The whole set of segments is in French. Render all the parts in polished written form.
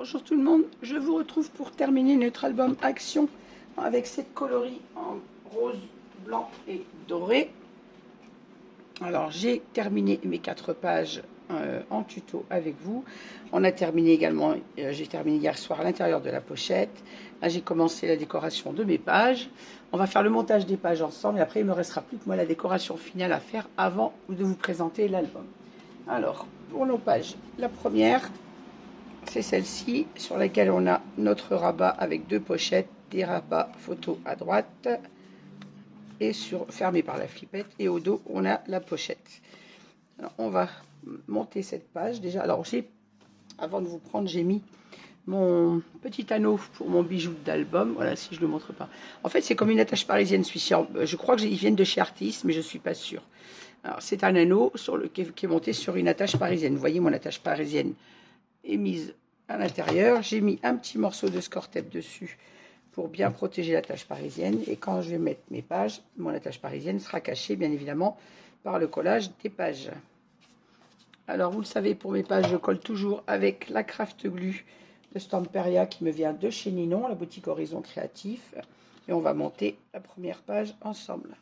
Bonjour tout le monde, je vous retrouve pour terminer notre album Action avec cette coloris en rose, blanc et doré. Alors j'ai terminé mes 4 pages en tuto avec vous. On a terminé également, j'ai terminé hier soir l'intérieur de la pochette. Là j'ai commencé la décoration de mes pages. On va faire le montage des pages ensemble et après il ne me restera plus que moi la décoration finale à faire avant de vous présenter l'album. Alors pour nos pages, la première, c'est celle-ci sur laquelle on a notre rabat avec 2 pochettes, des rabats photos à droite et fermé par la flippette, et au dos on a la pochette. Alors, on va monter cette page déjà. Alors avant de vous prendre, j'ai mis mon petit anneau pour mon bijou d'album. Voilà, si je le montre pas. En fait, c'est comme une attache parisienne, celui-ci. Je crois qu'ils viennent de chez Artis, mais je suis pas sûre. Alors, c'est un anneau qui est monté sur une attache parisienne. Vous voyez, mon attache parisienne est mise à l'intérieur. J'ai mis un petit morceau de score tape dessus pour bien protéger l'attache parisienne. Et quand je vais mettre mes pages, mon attache parisienne sera cachée, bien évidemment, par le collage des pages. Alors, vous le savez, pour mes pages, je colle toujours avec la Craft Glue de Stamperia qui me vient de chez Ninon, la boutique Horizon Créatif. Et on va monter la première page ensemble.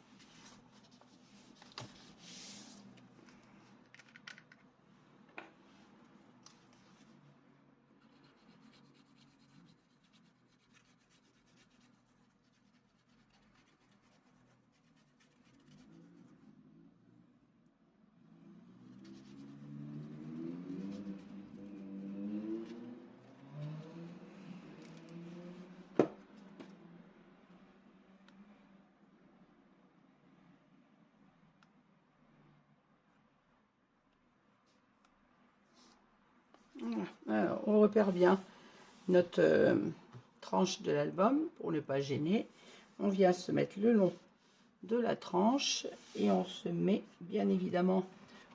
Alors, on repère bien notre tranche de l'album pour ne pas gêner. On vient se mettre le long de la tranche et on se met bien évidemment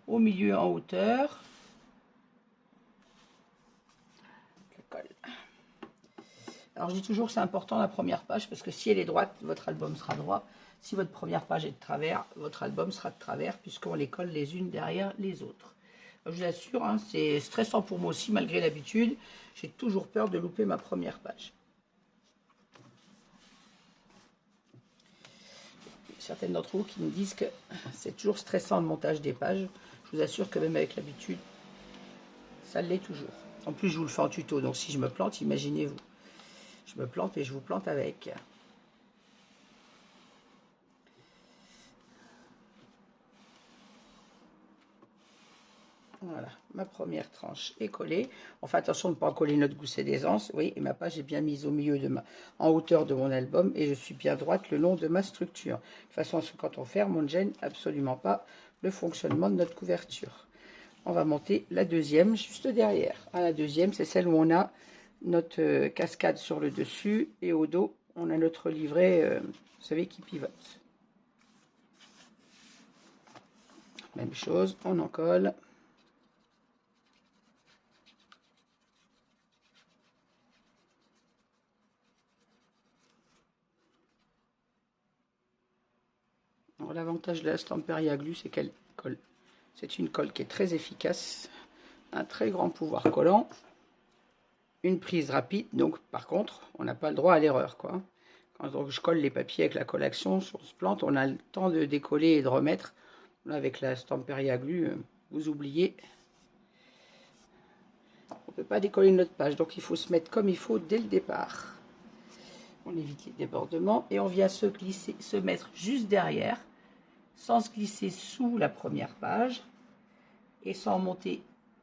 au milieu en hauteur. Je colle. Alors je dis toujours que c'est important la première page parce que si elle est droite, votre album sera droit. Si votre première page est de travers, votre album sera de travers puisqu'on les colle les unes derrière les autres. Je vous assure, hein, c'est stressant pour moi aussi malgré l'habitude. J'ai toujours peur de louper ma première page. Certaines d'entre vous qui me disent que c'est toujours stressant le montage des pages. Je vous assure que même avec l'habitude, ça l'est toujours. En plus, je vous le fais en tuto, donc si je me plante, imaginez-vous. Je me plante et je vous plante avec. Voilà, ma première tranche est collée. On fait attention de ne pas coller notre gousset d'aisance. Oui, et ma page est bien mise au milieu en hauteur de mon album et je suis bien droite le long de ma structure. De toute façon, quand on ferme, on ne gêne absolument pas le fonctionnement de notre couverture. On va monter la deuxième juste derrière. La deuxième, c'est celle où on a notre cascade sur le dessus et au dos, on a notre livret, vous savez, qui pivote. Même chose, on en colle. L'avantage de la Stamperia Glue, c'est qu'elle colle. C'est une colle qui est très efficace, un très grand pouvoir collant, une prise rapide. Donc, par contre, on n'a pas le droit à l'erreur, quoi. Quand je colle les papiers avec la colle Action, on se plante, on a le temps de décoller et de remettre. Là, avec la Stamperia Glue, vous oubliez. On ne peut pas décoller notre page, donc il faut se mettre comme il faut dès le départ. On évite les débordements et on vient se mettre juste derrière, sans se glisser sous la première page et sans monter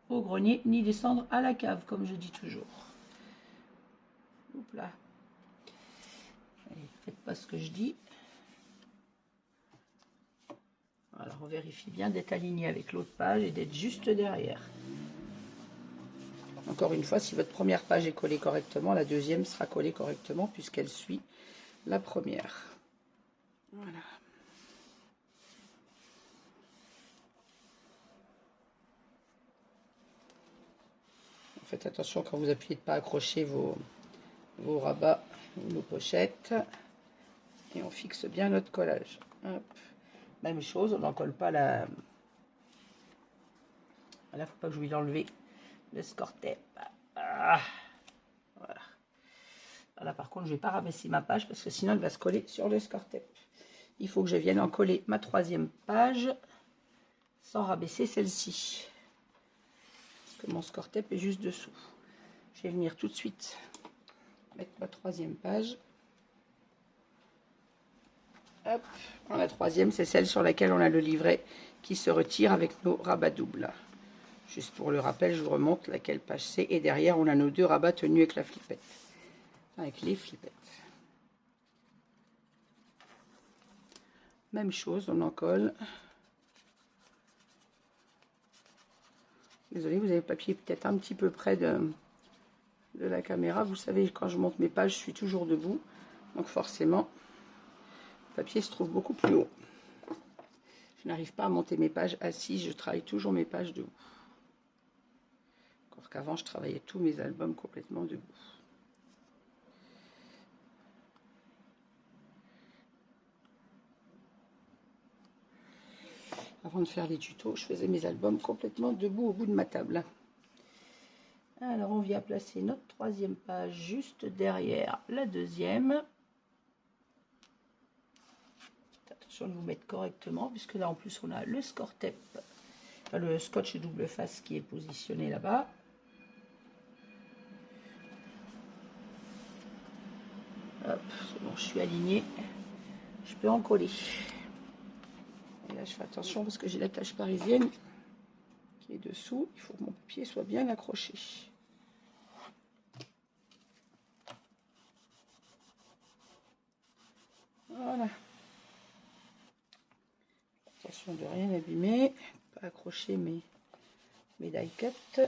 au grenier ni descendre à la cave, comme je dis toujours. Hop là. Allez, faites pas ce que je dis. Alors on vérifie bien d'être aligné avec l'autre page et d'être juste derrière. Encore une fois, si votre première page est collée correctement, la deuxième sera collée correctement puisqu'elle suit la première. Voilà. Faites attention quand vous appuyez de ne pas accrocher vos rabats ou nos pochettes. Et on fixe bien notre collage. Hop. Même chose, on n'en colle pas la... Là, faut pas que j'oublie d'enlever le score tape. Ah. Là, par contre, je ne vais pas rabaisser ma page parce que sinon, elle va se coller sur le score tape. Il faut que je vienne en coller ma 3e page sans rabaisser celle-ci. Parce que mon score tape est juste dessous. Je vais venir tout de suite mettre ma 3e page. Hop, la 3e, c'est celle sur laquelle on a le livret qui se retire avec nos rabats doubles. Juste pour le rappel, je vous remonte laquelle page c'est. Et derrière, on a nos 2 rabats tenus avec la flippette. Avec les flippettes. Même chose, on en colle. Désolée, vous avez le papier peut-être un petit peu près de la caméra. Vous savez, quand je monte mes pages, je suis toujours debout. Donc forcément, le papier se trouve beaucoup plus haut. Je n'arrive pas à monter mes pages assis, je travaille toujours mes pages debout. Encore qu'avant, je travaillais tous mes albums complètement debout. Avant de faire les tutos, je faisais mes albums complètement debout au bout de ma table. Alors, on vient placer notre 3e page juste derrière la 2e. Attention de vous mettre correctement, puisque là, en plus, on a le score tape, enfin, le scotch double face qui est positionné là-bas. Hop, c'est bon, je suis alignée. Je peux en coller. Et là, je fais attention parce que j'ai la tache parisienne qui est dessous. Il faut que mon papier soit bien accroché. Voilà. Attention de rien abîmer. Pas accrocher mes die cut.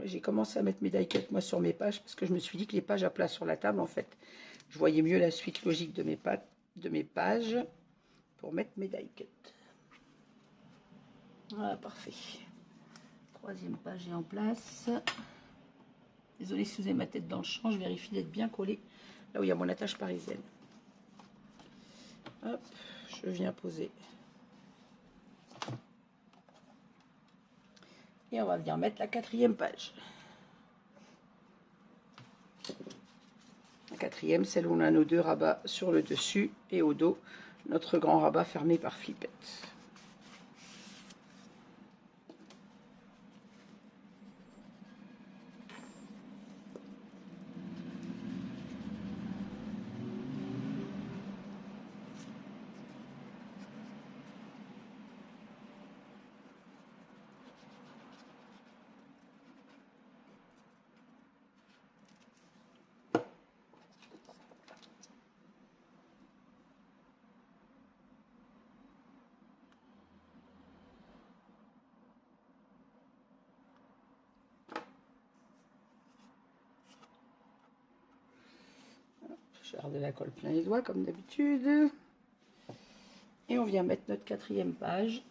J'ai commencé à mettre mes die cut moi sur mes pages parce que je me suis dit que les pages à plat sur la table, en fait, je voyais mieux la suite logique de mes pages pour mettre mes die cut. Voilà, parfait. 3e page est en place. Désolée si vous avez ma tête dans le champ, je vérifie d'être bien collée là où il y a mon attache parisienne. Hop, je viens poser. Et on va venir mettre la 4e page. La 4e, celle où on a nos 2 rabats sur le dessus et au dos, notre grand rabat fermé par flippette. Je garde la colle plein les doigts comme d'habitude. Et on vient mettre notre 4e page.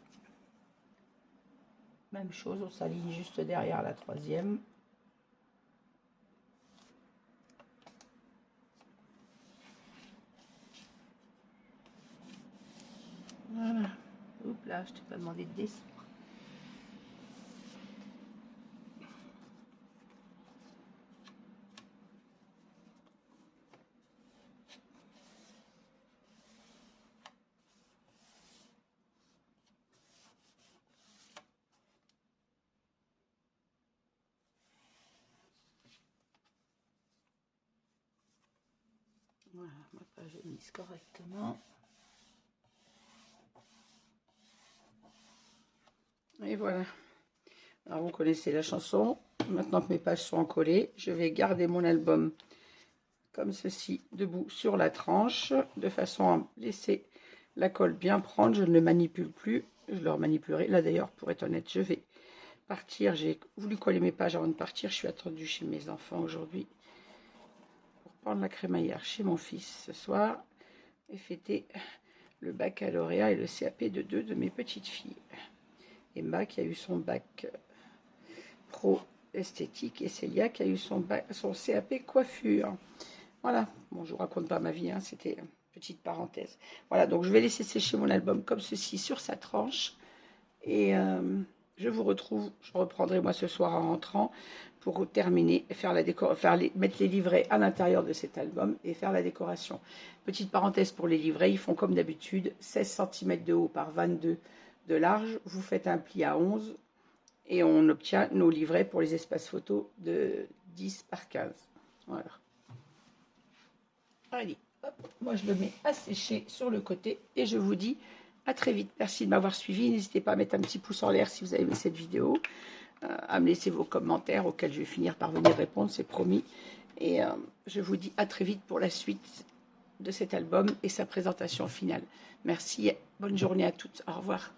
Même chose, on s'aligne juste derrière la 3e. Voilà. Oups là, je t'ai pas demandé de descendre. Voilà, ma page est mise correctement. Et voilà. Alors vous connaissez la chanson. Maintenant que mes pages sont collées, je vais garder mon album comme ceci, debout sur la tranche, de façon à laisser la colle bien prendre. Je ne le manipule plus, je le remanipulerai. Là d'ailleurs, pour être honnête, je vais partir. J'ai voulu coller mes pages avant de partir. Je suis attendue chez mes enfants aujourd'hui pour prendre la crémaillère chez mon fils ce soir et fêter le baccalauréat et le CAP de 2 de mes petites filles. Emma qui a eu son bac pro esthétique et Célia qui a eu son CAP coiffure. Voilà, bon, je vous raconte pas ma vie, hein, c'était une petite parenthèse. Voilà, donc je vais laisser sécher mon album comme ceci sur sa tranche. Et je vous retrouve, je reprendrai moi ce soir en rentrant pour terminer, faire la mettre les livrets à l'intérieur de cet album et faire la décoration. Petite parenthèse pour les livrets, ils font comme d'habitude 16 cm de haut par 22 de large. Vous faites un pli à 11 et on obtient nos livrets pour les espaces photos de 10 par 15. Voilà. Allez, hop, moi je le mets à sécher sur le côté et je vous dis à très vite. Merci de m'avoir suivi. N'hésitez pas à mettre un petit pouce en l'air si vous avez aimé cette vidéo. À me laisser vos commentaires auxquels je vais finir par venir répondre, c'est promis. Et je vous dis à très vite pour la suite de cet album et sa présentation finale. Merci, bonne journée à toutes. Au revoir.